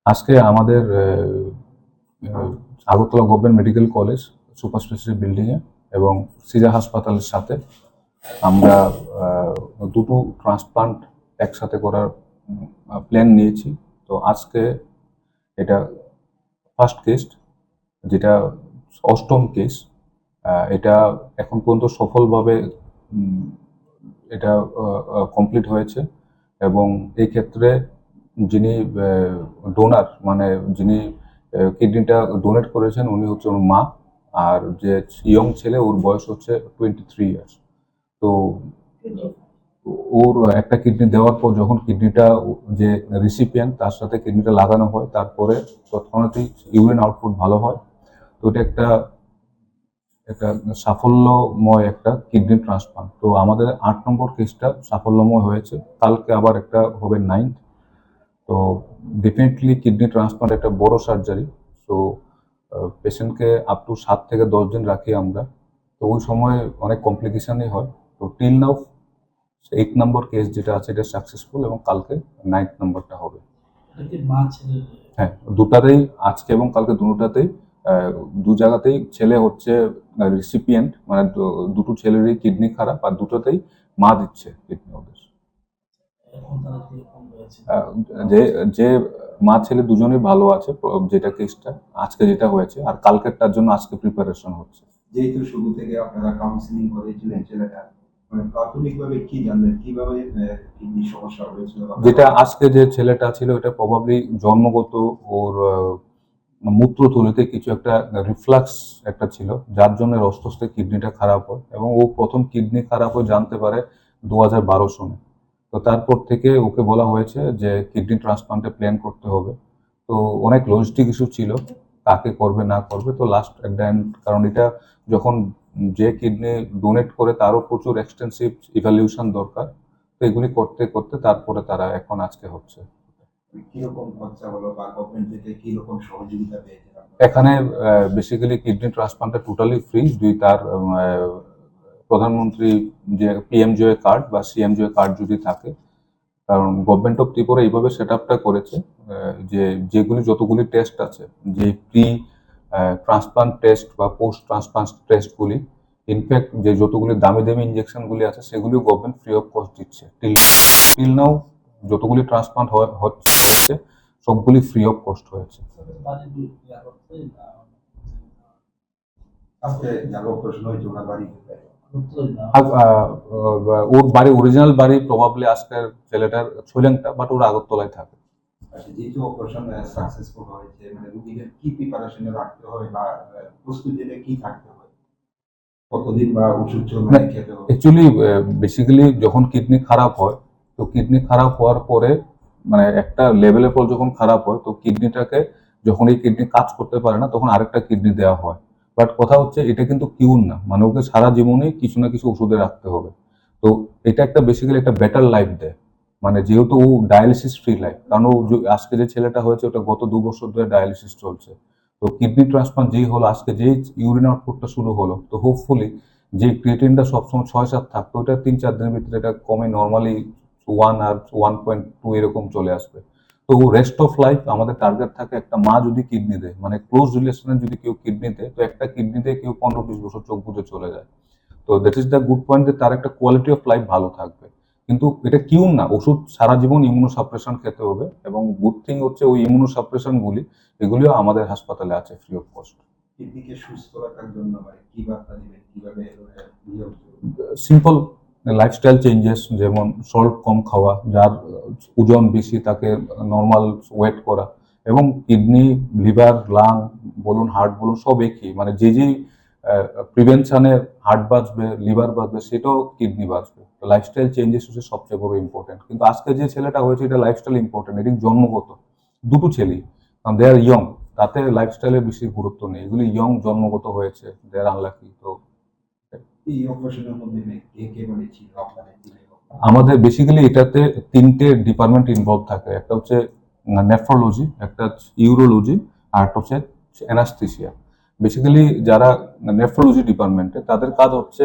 আজকে আমাদের Agartala government medical college super speciality বিল্ডিংয়ে এবং সিজা হাসপাতালের সাথে আমরা দুটো ট্রান্সপ্লান্ট একসাথে করার প্ল্যান নিয়েছি। তো আজকে এটা ফার্স্ট কেস, যেটা অষ্টম কেস। এটা এখন পর্যন্ত সফলভাবে এটা কমপ্লিট হয়েছে এবং এই ক্ষেত্রে যিনি ডোনার মানে যিনি কিডনিটা ডোনেট করেছেন উনি হচ্ছে ওর মা, আর যে ইয়ং ছেলে ওর বয়স হচ্ছে 23 ইয়ার্স। তো ওর একটা কিডনি দেওয়ার পর যখন কিডনিটা যে রিসিপিয়েন্ট তার সাথে কিডনিটা লাগানো হয় তারপরে তৎক্ষণাৎই ইউরিন আউটপুট ভালো হয়। তো এটা একটা একটা সাফল্যময় একটা কিডনি ট্রান্সপ্লান্ট। তো আমাদের 8 নম্বর কেসটা সাফল্যময় হয়েছে, কালকে আবার একটা হবে 9th। তো ডেফিনেটলি কিডনি ট্রান্সপ্লান্ট একটা বড় সার্জারি। তো পেশেন্টকে আপ টু 7 থেকে 10 দিন রাখি আমরা। তো ওই সময় অনেক কমপ্লিকেশনই হয়। তো টিল নাও 8 নম্বর কেস যেটা আছে এটা সাকসেসফুল এবং কালকে 9th নম্বরটা হবে। হ্যাঁ, দুটাতেই আজকে এবং কালকে দুটাতেই দু জায়গাতেই ছেলে হচ্ছে রিসিপিয়েন্ট, মানে দুটো ছেলেরই কিডনি খারাপ আর দুটোতেই মা দিচ্ছে কিডনি ওদের। যে যে মা ছেলে দুজনেই ভালো আছে, যেটা কেসটা আজকে যেটা হয়েছে, আর কালকেরটার জন্য আজকে প্রিপারেশন হচ্ছে। যেহেতু শুরু থেকে আপনারা কাউন্সিলিং করেছিলেন ছেলেটা, মানে প্রাথমিকভাবে কি জানলেন কিভাবে কিডনি সমস্যা হয়েছিল? যেটা আজকে যে ছেলেটা ছিল এটা প্রবাবলি জন্মগত ওর মূত্রথলিতে কিছু একটা রিফ্লাক্স একটা ছিল, যার জন্য রক্তস্থে কিডনিটা খারাপ হয় এবং ও প্রথম কিডনি খারাপ হয়ে জানতে পারে 2012 সনে। তো তারপর থেকে ওকে বলা হয়েছে যে কিডনি ট্রান্সপ্লান্টে প্ল্যান করতে হবে। তো অনেক লজিস্টিক ইস্যু ছিল, কাকে করবে না করবে। তো লাস্ট এট দ্য এন্ড, কারণ এটা যখন যে কিডনি ডোনেট করে তারও প্রচুর এক্সটেন্সিভ ইভ্যালুয়েশন দরকার। তো এগুলি করতে করতে তারপরে তারা এখন আজকে হচ্ছে। কিরকম খরচা হলো বা গভর্নমেন্ট থেকে কিরকম সহযোগিতা পেয়েছেন? এখানে বেসিক্যালি কিডনি ট্রান্সপ্লান্টটা টোটালি ফ্রি। তার প্রধানমন্ত্রী যে পিএমজেওয়াই কার্ড বা সিএমজেওয়াই কার্ড যদি থাকে, কারণ গভর্নমেন্ট অফ ত্রিপুরা এইভাবে সেট আপটা করেছে যে যেগুলি যতগুলি টেস্ট আছে, যে প্রি ট্রান্সপ্লান্ট টেস্ট বা পোস্ট ট্রান্সপ্লান্ট টেস্টগুলি, ইনফ্যাক্ট যে যতগুলি দামি দামি ইঞ্জেকশনগুলি আছে সেগুলিও গভর্নমেন্ট ফ্রি অফ কস্ট দিচ্ছে। টিল নাও যতগুলি ট্রান্সপ্লান্ট হচ্ছে সবগুলি ফ্রি অফ কস্ট হয়েছে। ওর বাড়ি অরিজিনাল বাড়ি প্রবাবলি আজকের ছেলেটার ছৈলেংটা, বাট ওর আগরতলায় থাকে। যেহেতু অপারেশন সাকসেসফুল হয়েছে, মানে রোগীদের কি প্রিপারেশনে রাখতে হয় বা প্রস্তুতিতে কি থাকতে হয়, কতদিন বা ওষুধ খেতে হবে? অ্যাকচুয়ালি বেসিক্যালি যখন কিডনি খারাপ হয়, তো কিডনি খারাপ হওয়ার পরে মানে একটা লেভেলের পর যখন খারাপ হয় তো কিডনিটাকে, যখন এই কিডনি কাজ করতে পারে না তখন আরেকটা কিডনি দেওয়া হয়। বাট কথা হচ্ছে এটা কিন্তু কিউর না, মানে ওকে সারা জীবনেই কিছু না কিছু ওষুধে রাখতে হবে। তো এটা একটা বেসিক্যালি একটা বেটার লাইফ দেয়, মানে যেহেতু ও ডায়ালিসিস ফ্রি লাইফ। কারণ ও আজকে যে ছেলেটা হয়েছে ওটা গত 2 বছর ধরে ডায়ালিসিস চলছে। তো কিডনি ট্রান্সপ্লান্ট যেই হলো, আজকে যেই ইউরিন আউটপুটটা শুরু হলো, তো হোপফুলি যে ক্রিয়েটিনটা সবসময় 6-7 থাকতো ওটা 3-4 দিনের ভিতরে এটা কমে নর্মালি 1 আর 1.2 এরকম চলে আসবে। তো রেস্ট অফ লাইফ আমাদের টার্গেট থাকে একটা মা যদি কিডনি দেয়, মানে ক্লোজ রিলেশনে যদি কেউ কিডনি দেয়, তো একটা কিডনি দিয়ে কেউ 15-20 বছর চোখ বুঝে চলে যায়। তো that is the good point, যে তার একটা কোয়ালিটি অফ লাইফ ভালো থাকবে। কিন্তু এটা কিউর না, ওষুধ সারা জীবন ইমিউনোসাপ্রেশন খেতে হবে এবং গুড থিং হচ্ছে ওই ইমিউনোসাপ্রেশন গুলি এগুলিও আমাদের হাসপাতালে আছে ফ্রি অফ কস্ট। কিডনিকে সুস্থ রাখার জন্য কি বার্তা দিবেন, কিভাবে সিম্পল লাইফস্টাইল চেঞ্জেস, যেমন সল্ট কম খাওয়া, যার ওজন বেশি তাকে নর্মাল ওয়েট করা, এবং কিডনি, লিভার, লাং বলুন, হার্ট বলুন, সব একই, মানে যে যে প্রিভেনশনে হার্ট বাঁচবে, লিভার বাঁচবে, সেটাও কিডনি বাঁচবে। তো লাইফস্টাইল চেঞ্জেস হচ্ছে সবচেয়ে বড় ইম্পর্টেন্ট। কিন্তু আজকে যে ছেলেটা হয়েছে এটা লাইফস্টাইল ইম্পর্টেন্ট, এটি জন্মগত। দুটো ছেলেই, কারণ দে আর ইয়ং, তাতে লাইফস্টাইলের বেশি গুরুত্ব নেই, এগুলি ইয়ং জন্মগত হয়েছে, দে আর আনলাকি। তো আমাদের বেসিক্যালি এটাতে 3টে ডিপার্টমেন্ট ইনভলভ থাকে। একটা হচ্ছে নেফ্রোলজি, একটা ইউরোলজি, আর একটা হচ্ছে অ্যানাস্থেসিয়া। বেসিক্যালি যারা নেফ্রোলজি ডিপার্টমেন্টে, তাদের কাজ হচ্ছে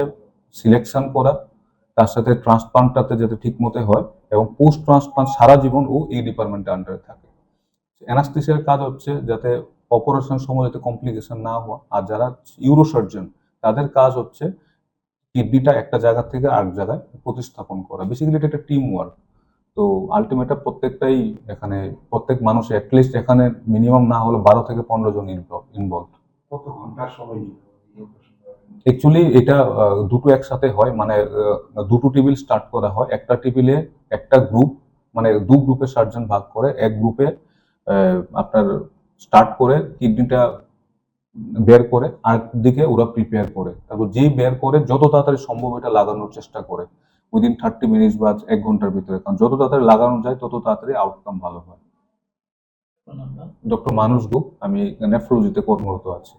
সিলেকশন করা, তার সাথে ট্রান্সপ্লান্টটাতে যাতে ঠিক মতো হয়, এবং পোস্ট ট্রান্সপ্লান্ট সারা জীবন ও এই ডিপার্টমেন্টের আন্ডারে থাকে। অ্যানাস্থেসিয়ার কাজ হচ্ছে যাতে অপারেশন সময় যাতে কমপ্লিকেশন না হওয়া, আর যারা ইউরোসার্জন তাদের কাজ হচ্ছে কিডনিটা একটা জায়গা থেকে আরেক জায়গায় প্রতিস্থাপন করা। বেসিক্যালি এটা একটা টিম ওয়ার্ক। তো আলটিমেটটা প্রত্যেকটাই এখানে প্রত্যেক মানুষ অ্যাটলিস্ট এখানে মিনিমাম না হলে 12 থেকে 15 জন ইনভলভ। কত ঘন্টার সময় নিতে হবে এই অপারেশনটা? অ্যাকচুয়ালি এটা দুটো একসাথে হয়, মানে দুটো টেবিল স্টার্ট করা হয়। একটা টেবিলে একটা গ্রুপ, মানে দু গ্রুপে সার্জন ভাগ করে, এক গ্রুপে আপনার স্টার্ট করে কিডনিটা বের করে, আর দিকে ওরা প্রিপেয়ার করে, তারপর যেই বের করে যত তাড়াতাড়ি সম্ভব এটা লাগানোর চেষ্টা করে উইদিন 30 মিনিটস বা 1 ঘন্টার ভিতরে, কারণ যত তাড়াতাড়ি লাগানো যায় তত তাড়াতাড়ি আউটকাম ভালো হয়। ডক্টর মানুষ গুপ, আমি নেফ্রোলজিতে কর্মরত আছি।